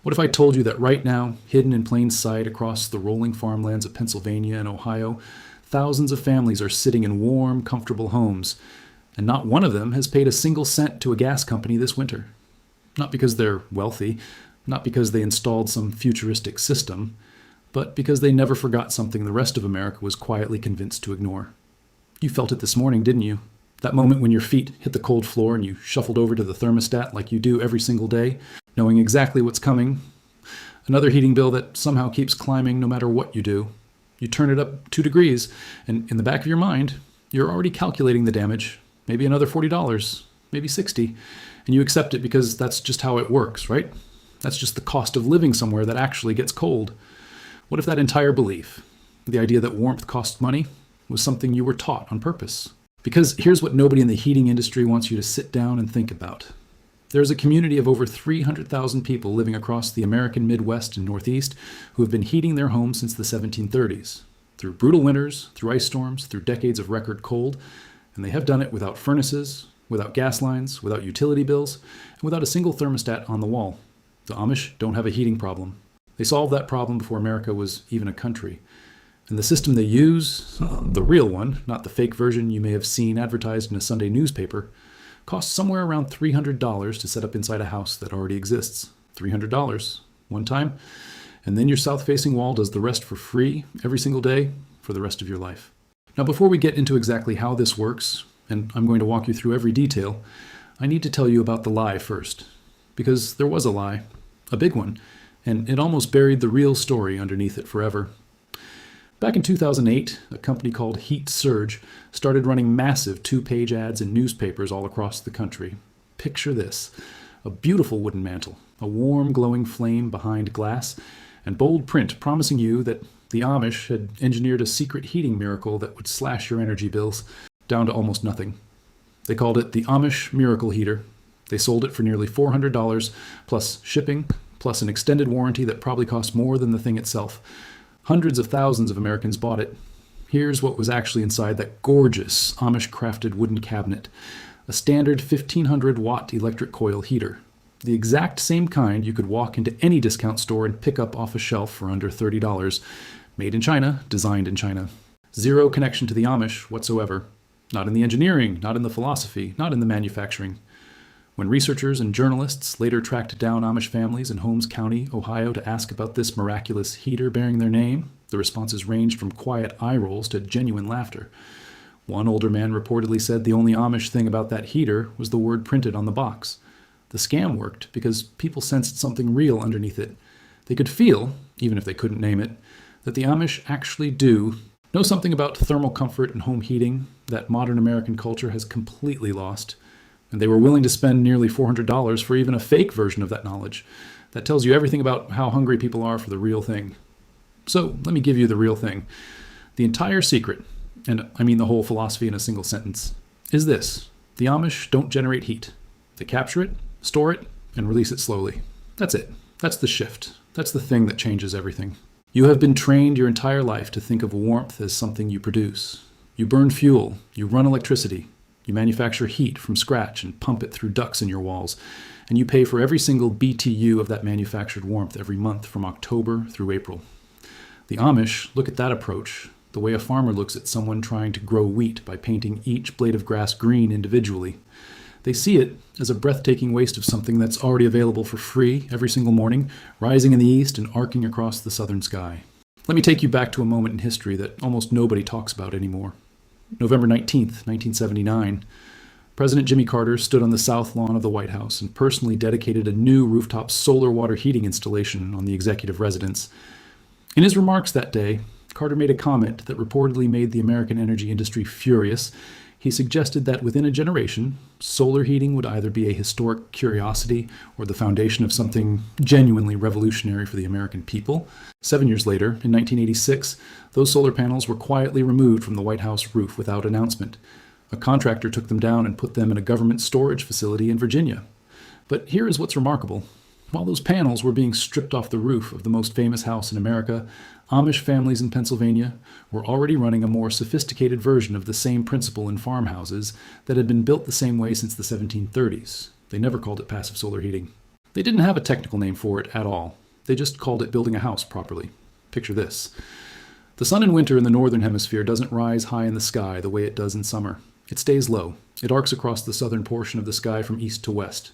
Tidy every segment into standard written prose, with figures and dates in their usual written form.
What if I told you that right now, hidden in plain sight across the rolling farmlands of Pennsylvania and Ohio, thousands of families are sitting in warm, comfortable homes, and not one of them has paid a single cent to a gas company this winter? Not because they're wealthy, not because they installed some futuristic system, but because they never forgot something the rest of America was quietly convinced to ignore. You felt it this morning, didn't you? That moment when your feet hit the cold floor and you shuffled over to the thermostat like you do every single day, knowing exactly what's coming. Another heating bill that somehow keeps climbing no matter what you do. You turn it up 2 degrees, and in the back of your mind, you're already calculating the damage. Maybe another $40, maybe $60, and you accept it because that's just how it works, right? That's just the cost of living somewhere that actually gets cold. What if that entire belief, the idea that warmth costs money, was something you were taught on purpose? Because here's what nobody in the heating industry wants you to sit down and think about. There's a community of over 300,000 people living across the American Midwest and Northeast who have been heating their homes since the 1730s. Through brutal winters, through ice storms, through decades of record cold, and they have done it without furnaces, without gas lines, without utility bills, and without a single thermostat on the wall. The Amish don't have a heating problem. They solved that problem before America was even a country. And the system they use, the real one, not the fake version you may have seen advertised in a Sunday newspaper, costs somewhere around $300 to set up inside a house that already exists. $300 one time, and then your south-facing wall does the rest for free every single day for the rest of your life. Now, before we get into exactly how this works, and I'm going to walk you through every detail, I need to tell you about the lie first. Because there was a lie, a big one, and it almost buried the real story underneath it forever. Back in 2008, a company called Heat Surge started running massive 2-page ads in newspapers all across the country. Picture this: a beautiful wooden mantle, a warm glowing flame behind glass, and bold print promising you that the Amish had engineered a secret heating miracle that would slash your energy bills down to almost nothing. They called it the Amish Miracle Heater. They sold it for nearly $400, plus shipping, plus an extended warranty that probably cost more than the thing itself. Hundreds of thousands of Americans bought it. Here's what was actually inside that gorgeous Amish-crafted wooden cabinet: a standard 1,500-watt electric coil heater. The exact same kind you could walk into any discount store and pick up off a shelf for under $30. Made in China, designed in China. Zero connection to the Amish whatsoever. Not in the engineering, not in the philosophy, not in the manufacturing. When researchers and journalists later tracked down Amish families in Holmes County, Ohio, to ask about this miraculous heater bearing their name, the responses ranged from quiet eye rolls to genuine laughter. One older man reportedly said the only Amish thing about that heater was the word printed on the box. The scam worked because people sensed something real underneath it. They could feel, even if they couldn't name it, that the Amish actually do know something about thermal comfort and home heating that modern American culture has completely lost. And they were willing to spend nearly $400 for even a fake version of that knowledge. That tells you everything about how hungry people are for the real thing. So let me give you the real thing. The entire secret, and I mean the whole philosophy in a single sentence, is this: the Amish don't generate heat. They capture it, store it, and release it slowly. That's it. That's the shift. That's the thing that changes everything. You have been trained your entire life to think of warmth as something you produce. You burn fuel, you run electricity, you manufacture heat from scratch and pump it through ducts in your walls, and you pay for every single BTU of that manufactured warmth every month from October through April. The Amish look at that approach the way a farmer looks at someone trying to grow wheat by painting each blade of grass green individually. They see it as a breathtaking waste of something that's already available for free every single morning, rising in the east and arcing across the southern sky. Let me take you back to a moment in history that almost nobody talks about anymore. November 19th, 1979, President Jimmy Carter stood on the south lawn of the White House and personally dedicated a new rooftop solar water heating installation on the executive residence. In his remarks that day, Carter made a comment that reportedly made the American energy industry furious. He suggested that within a generation, solar heating would either be a historic curiosity or the foundation of something genuinely revolutionary for the American people. 7 years later, in 1986, those solar panels were quietly removed from the White House roof without announcement. A contractor took them down and put them in a government storage facility in Virginia. But here is what's remarkable. While those panels were being stripped off the roof of the most famous house in America, Amish families in Pennsylvania were already running a more sophisticated version of the same principle in farmhouses that had been built the same way since the 1730s. They never called it passive solar heating. They didn't have a technical name for it at all. They just called it building a house properly. Picture this. The sun in winter in the northern hemisphere doesn't rise high in the sky the way it does in summer. It stays low. It arcs across the southern portion of the sky from east to west.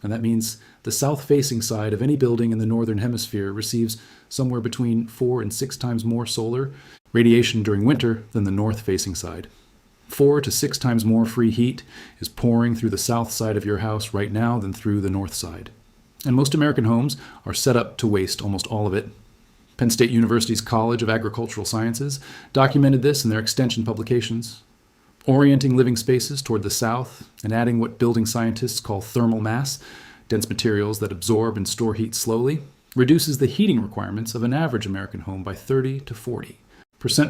And that means the south-facing side of any building in the northern hemisphere receives somewhere between 4 and 6 times more solar radiation during winter than the north-facing side. 4 to 6 times more free heat is pouring through the south side of your house right now than through the north side. And most American homes are set up to waste almost all of it. Penn State University's College of Agricultural Sciences documented this in their extension publications. Orienting living spaces toward the south and adding what building scientists call thermal mass, dense materials that absorb and store heat slowly, reduces the heating requirements of an average American home by 30 to 40%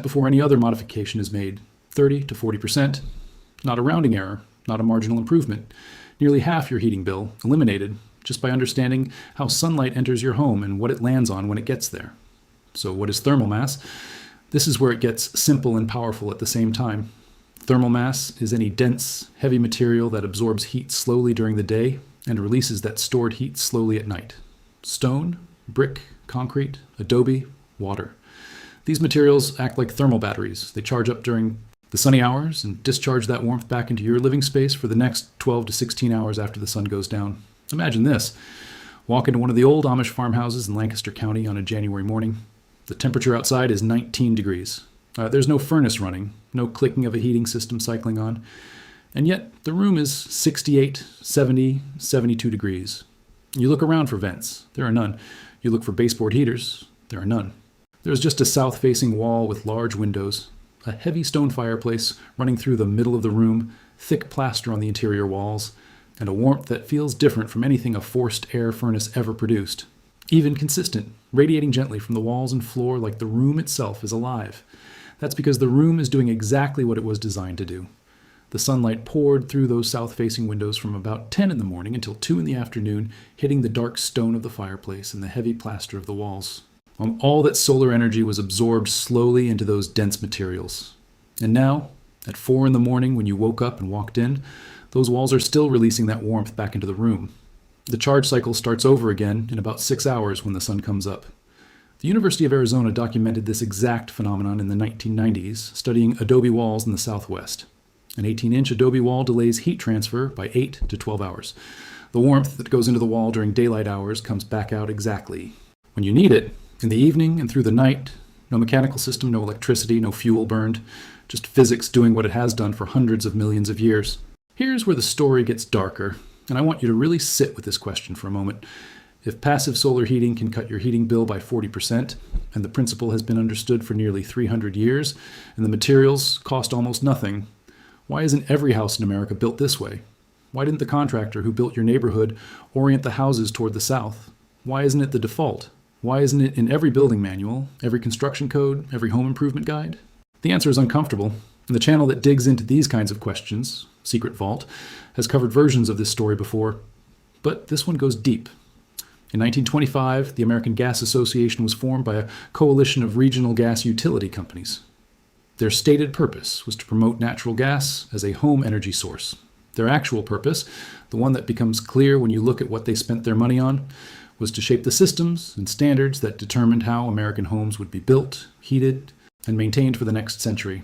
before any other modification is made. 30 to 40%, not a rounding error, not a marginal improvement. Nearly half your heating bill eliminated just by understanding how sunlight enters your home and what it lands on when it gets there. So what is thermal mass? This is where it gets simple and powerful at the same time. Thermal mass is any dense, heavy material that absorbs heat slowly during the day and releases that stored heat slowly at night. Stone, brick, concrete, adobe, water. These materials act like thermal batteries. They charge up during the sunny hours and discharge that warmth back into your living space for the next 12 to 16 hours after the sun goes down. Imagine this. Walk into one of the old Amish farmhouses in Lancaster County on a January morning. The temperature outside is 19 degrees. There's no furnace running, no clicking of a heating system cycling on, and yet the room is 68, 70, 72 degrees. You look around for vents. There are none. You look for baseboard heaters. There are none. There's just a south-facing wall with large windows, a heavy stone fireplace running through the middle of the room, thick plaster on the interior walls, and a warmth that feels different from anything a forced air furnace ever produced. Even consistent, radiating gently from the walls and floor like the room itself is alive. That's because the room is doing exactly what it was designed to do. The sunlight poured through those south-facing windows from about 10 in the morning until 2 in the afternoon, hitting the dark stone of the fireplace and the heavy plaster of the walls. All that solar energy was absorbed slowly into those dense materials. And now, at 4 in the morning when you woke up and walked in, those walls are still releasing that warmth back into the room. The charge cycle starts over again in about 6 hours when the sun comes up. The University of Arizona documented this exact phenomenon in the 1990s, studying adobe walls in the Southwest. An 18-inch adobe wall delays heat transfer by 8 to 12 hours. The warmth that goes into the wall during daylight hours comes back out exactly when you need it, in the evening and through the night. No mechanical system, no electricity, no fuel burned, just physics doing what it has done for hundreds of millions of years. Here's where the story gets darker, and I want you to really sit with this question for a moment. If passive solar heating can cut your heating bill by 40%, and the principle has been understood for nearly 300 years, and the materials cost almost nothing, why isn't every house in America built this way? Why didn't the contractor who built your neighborhood orient the houses toward the south? Why isn't it the default? Why isn't it in every building manual, every construction code, every home improvement guide? The answer is uncomfortable, and the channel that digs into these kinds of questions, Secret Vault, has covered versions of this story before, but this one goes deep. In 1925, the American Gas Association was formed by a coalition of regional gas utility companies. Their stated purpose was to promote natural gas as a home energy source. Their actual purpose, the one that becomes clear when you look at what they spent their money on, was to shape the systems and standards that determined how American homes would be built, heated, and maintained for the next century.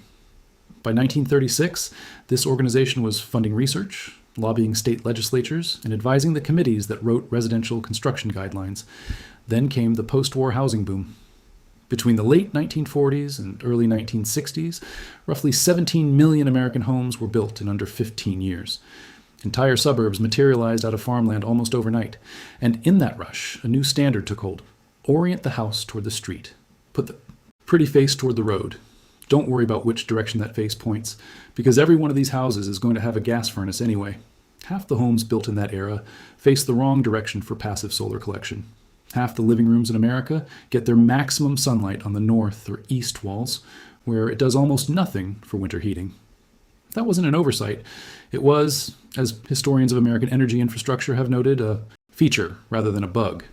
By 1936, this organization was funding research, lobbying state legislatures, and advising the committees that wrote residential construction guidelines. Then came the post-war housing boom. Between the late 1940s and early 1960s, roughly 17 million American homes were built in under 15 years. Entire suburbs materialized out of farmland almost overnight. And in that rush, a new standard took hold. Orient the house toward the street. Put the pretty face toward the road. Don't worry about which direction that face points, because every one of these houses is going to have a gas furnace anyway. Half the homes built in that era face the wrong direction for passive solar collection. Half the living rooms in America get their maximum sunlight on the north or east walls, where it does almost nothing for winter heating. That wasn't an oversight. It was, as historians of American energy infrastructure have noted, a feature rather than a bug.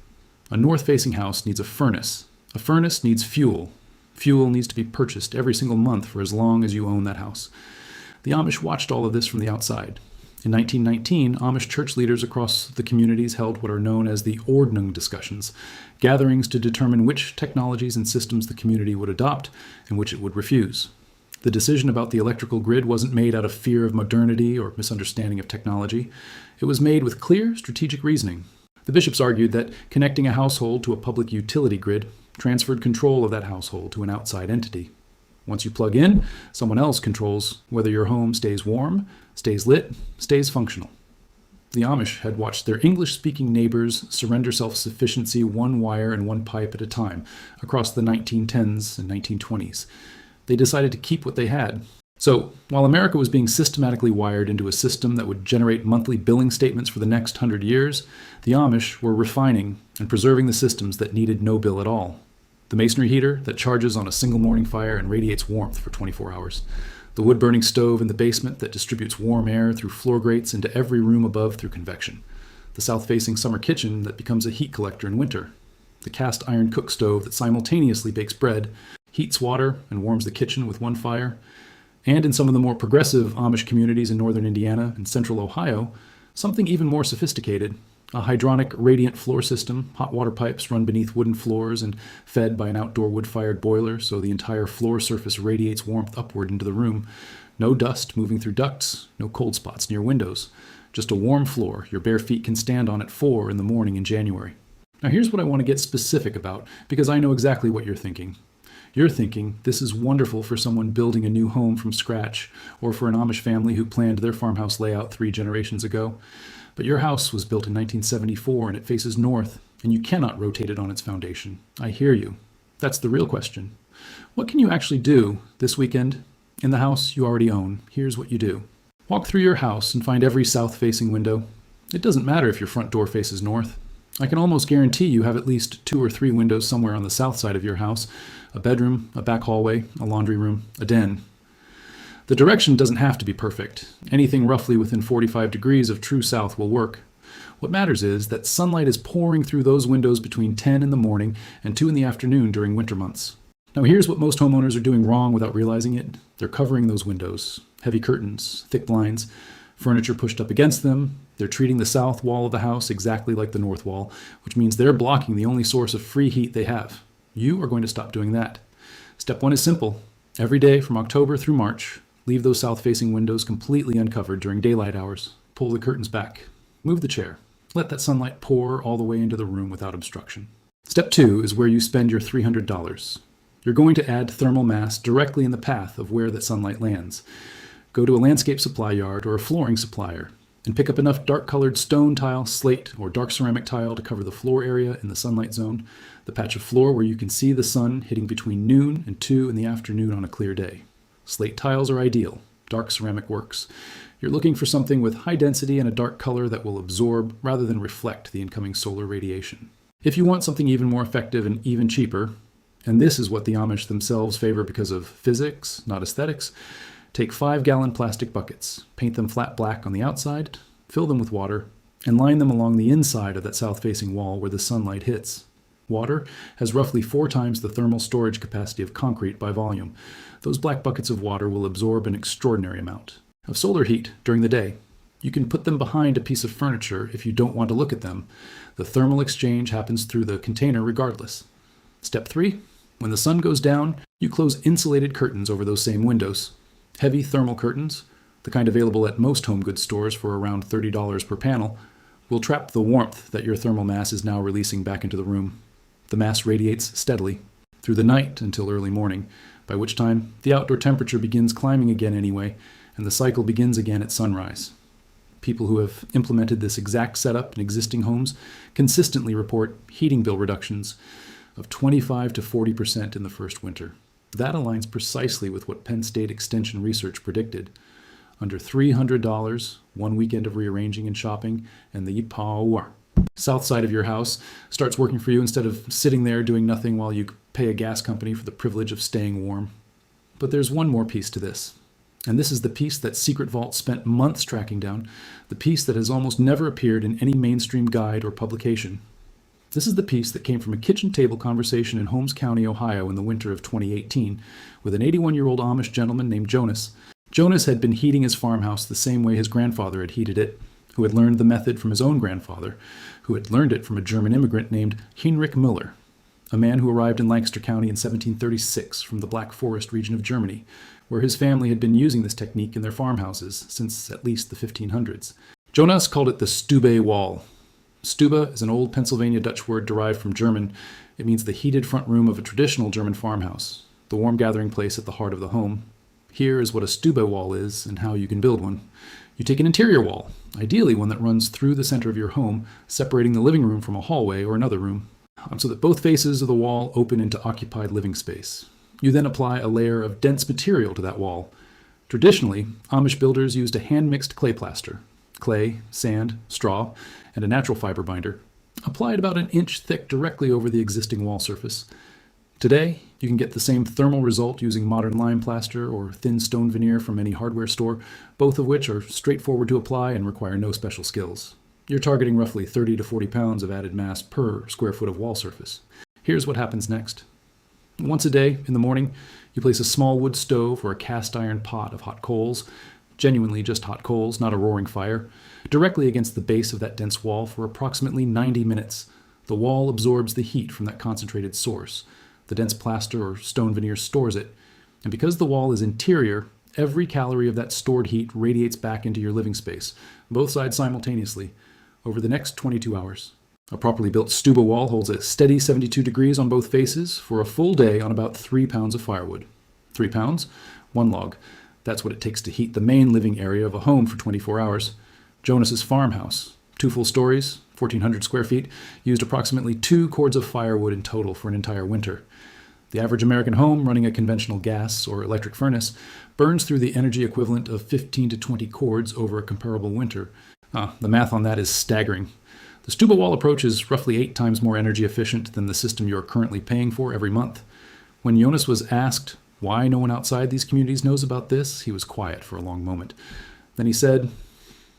A north-facing house needs a furnace. A furnace needs fuel. Fuel needs to be purchased every single month for as long as you own that house. The Amish watched all of this from the outside. In 1919, Amish church leaders across the communities held what are known as the Ordnung discussions, gatherings to determine which technologies and systems the community would adopt and which it would refuse. The decision about the electrical grid wasn't made out of fear of modernity or misunderstanding of technology. It was made with clear, strategic reasoning. The bishops argued that connecting a household to a public utility grid transferred control of that household to an outside entity. Once you plug in, someone else controls whether your home stays warm, stays lit, stays functional. The Amish had watched their English-speaking neighbors surrender self-sufficiency one wire and one pipe at a time across the 1910s and 1920s. They decided to keep what they had. So, while America was being systematically wired into a system that would generate monthly billing statements for the next 100 years, the Amish were refining and preserving the systems that needed no bill at all. The masonry heater that charges on a single morning fire and radiates warmth for 24 hours. The wood-burning stove in the basement that distributes warm air through floor grates into every room above through convection. The south-facing summer kitchen that becomes a heat collector in winter. The cast iron cook stove that simultaneously bakes bread, heats water, and warms the kitchen with one fire. And in some of the more progressive Amish communities in northern Indiana and central Ohio, something even more sophisticated. A hydronic radiant floor system, hot water pipes run beneath wooden floors and fed by an outdoor wood-fired boiler so the entire floor surface radiates warmth upward into the room. No dust moving through ducts, no cold spots near windows. Just a warm floor your bare feet can stand on at 4 in the morning in January. Now here's what I want to get specific about, because I know exactly what you're thinking. You're thinking this is wonderful for someone building a new home from scratch, or for an Amish family who planned their farmhouse layout 3 generations ago. But your house was built in 1974 and it faces north, and you cannot rotate it on its foundation. I hear you. That's the real question. What can you actually do this weekend in the house you already own? Here's what you do. Walk through your house and find every south-facing window. It doesn't matter if your front door faces north. I can almost guarantee you have at least 2 or 3 windows somewhere on the south side of your house, a bedroom, a back hallway, a laundry room, a den. The direction doesn't have to be perfect. Anything roughly within 45 degrees of true south will work. What matters is that sunlight is pouring through those windows between 10 in the morning and 2 in the afternoon during winter months. Now here's what most homeowners are doing wrong without realizing it. They're covering those windows. Heavy curtains, thick blinds, furniture pushed up against them. They're treating the south wall of the house exactly like the north wall, which means they're blocking the only source of free heat they have. You are going to stop doing that. Step 1 is simple. Every day from October through March, leave those south-facing windows completely uncovered during daylight hours. Pull the curtains back. Move the chair. Let that sunlight pour all the way into the room without obstruction. Step 2 is where you spend your $300. You're going to add thermal mass directly in the path of where that sunlight lands. Go to a landscape supply yard or a flooring supplier and pick up enough dark-colored stone tile, slate, or dark ceramic tile to cover the floor area in the sunlight zone, the patch of floor where you can see the sun hitting between noon and 2 in the afternoon on a clear day. Slate tiles are ideal. Dark ceramic works. You're looking for something with high density and a dark color that will absorb rather than reflect the incoming solar radiation. If you want something even more effective and even cheaper, and this is what the Amish themselves favor because of physics, not aesthetics, take 5-gallon plastic buckets, paint them flat black on the outside, fill them with water, and line them along the inside of that south-facing wall where the sunlight hits. Water has roughly 4 times the thermal storage capacity of concrete by volume. Those black buckets of water will absorb an extraordinary amount of solar heat during the day. You can put them behind a piece of furniture if you don't want to look at them. The thermal exchange happens through the container regardless. Step 3. When the sun goes down, you close insulated curtains over those same windows. Heavy thermal curtains, the kind available at most home goods stores for around $30 per panel, will trap the warmth that your thermal mass is now releasing back into the room. The mass radiates steadily through the night until early morning, by which time the outdoor temperature begins climbing again anyway, and the cycle begins again at sunrise. People who have implemented this exact setup in existing homes consistently report heating bill reductions of 25 to 40% in the first winter. That aligns precisely with what Penn State Extension research predicted. Under $300, 1 weekend of rearranging and shopping, and the power. South side of your house starts working for you instead of sitting there doing nothing while you pay a gas company for the privilege of staying warm. But there's one more piece to this. And this is the piece that Secret Vault spent months tracking down, the piece that has almost never appeared in any mainstream guide or publication. This is the piece that came from a kitchen table conversation in Holmes County, Ohio in the winter of 2018 with an 81-year-old Amish gentleman named Jonas. Jonas had been heating his farmhouse the same way his grandfather had heated it, who had learned the method from his own grandfather, who had learned it from a German immigrant named Heinrich Müller, a man who arrived in Lancaster County in 1736 from the Black Forest region of Germany, where his family had been using this technique in their farmhouses since at least the 1500s. Jonas called it the Stube Wall. Stube is an old Pennsylvania Dutch word derived from German. It means the heated front room of a traditional German farmhouse, the warm gathering place at the heart of the home. Here is what a Stube wall is and how you can build one. You take an interior wall, ideally one that runs through the center of your home, separating the living room from a hallway or another room, so that both faces of the wall open into occupied living space. You then apply a layer of dense material to that wall. Traditionally, Amish builders used a hand-mixed clay plaster, clay, sand, straw, and a natural fiber binder, applied about an inch thick directly over the existing wall surface. Today, you can get the same thermal result using modern lime plaster or thin stone veneer from any hardware store, both of which are straightforward to apply and require no special skills. You're targeting roughly 30 to 40 pounds of added mass per square foot of wall surface. Here's what happens next. Once a day, in the morning, you place a small wood stove or a cast iron pot of hot coals, genuinely just hot coals, not a roaring fire, directly against the base of that dense wall for approximately 90 minutes. The wall absorbs the heat from that concentrated source. The dense plaster or stone veneer stores it. And because the wall is interior, every calorie of that stored heat radiates back into your living space, both sides simultaneously, over the next 22 hours. A properly built Stube wall holds a steady 72 degrees on both faces for a full day on about 3 pounds of firewood. 3 pounds, 1 log. That's what it takes to heat the main living area of a home for 24 hours. Jonas's farmhouse, 2 full stories, 1,400 square feet, used approximately 2 cords of firewood in total for an entire winter. The average American home running a conventional gas or electric furnace burns through the energy equivalent of 15 to 20 cords over a comparable winter. The math on that is staggering. The Stube wall approach is roughly 8 times more energy efficient than the system you're currently paying for every month. When Jonas was asked why no one outside these communities knows about this, he was quiet for a long moment. Then he said,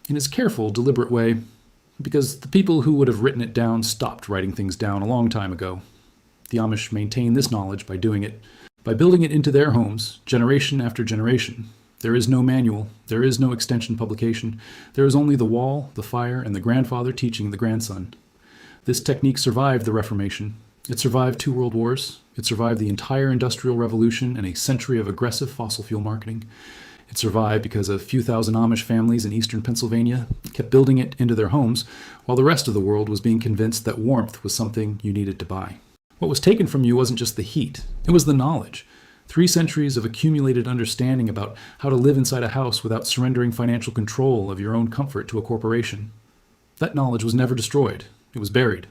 in his careful, deliberate way, because the people who would have written it down stopped writing things down a long time ago. The Amish maintain this knowledge by doing it, by building it into their homes, generation after generation. There is no manual, there is no extension publication, there is only the wall, the fire, and the grandfather teaching the grandson. This technique survived the Reformation. It survived 2 world wars. It survived the entire Industrial Revolution and a century of aggressive fossil fuel marketing. It survived because a few thousand Amish families in eastern Pennsylvania kept building it into their homes, while the rest of the world was being convinced that warmth was something you needed to buy. What was taken from you wasn't just the heat, it was the knowledge. 3 centuries of accumulated understanding about how to live inside a house without surrendering financial control of your own comfort to a corporation. That knowledge was never destroyed. It was buried.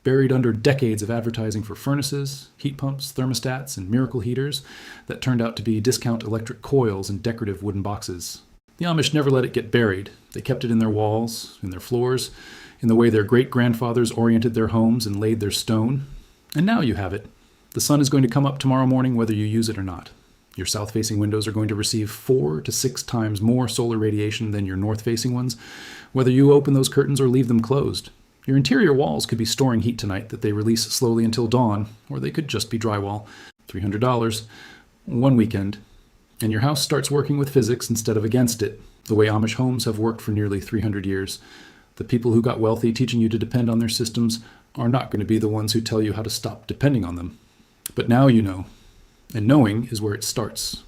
Buried under decades of advertising for furnaces, heat pumps, thermostats, and miracle heaters that turned out to be discount electric coils and decorative wooden boxes. The Amish never let it get buried. They kept it in their walls, in their floors, in the way their great-grandfathers oriented their homes and laid their stone. And now you have it. The sun is going to come up tomorrow morning whether you use it or not. Your south-facing windows are going to receive 4 to 6 times more solar radiation than your north-facing ones, whether you open those curtains or leave them closed. Your interior walls could be storing heat tonight that they release slowly until dawn, or they could just be drywall. $300, 1 weekend. And your house starts working with physics instead of against it, the way Amish homes have worked for nearly 300 years. The people who got wealthy teaching you to depend on their systems are not going to be the ones who tell you how to stop depending on them. But now you know. And knowing is where it starts.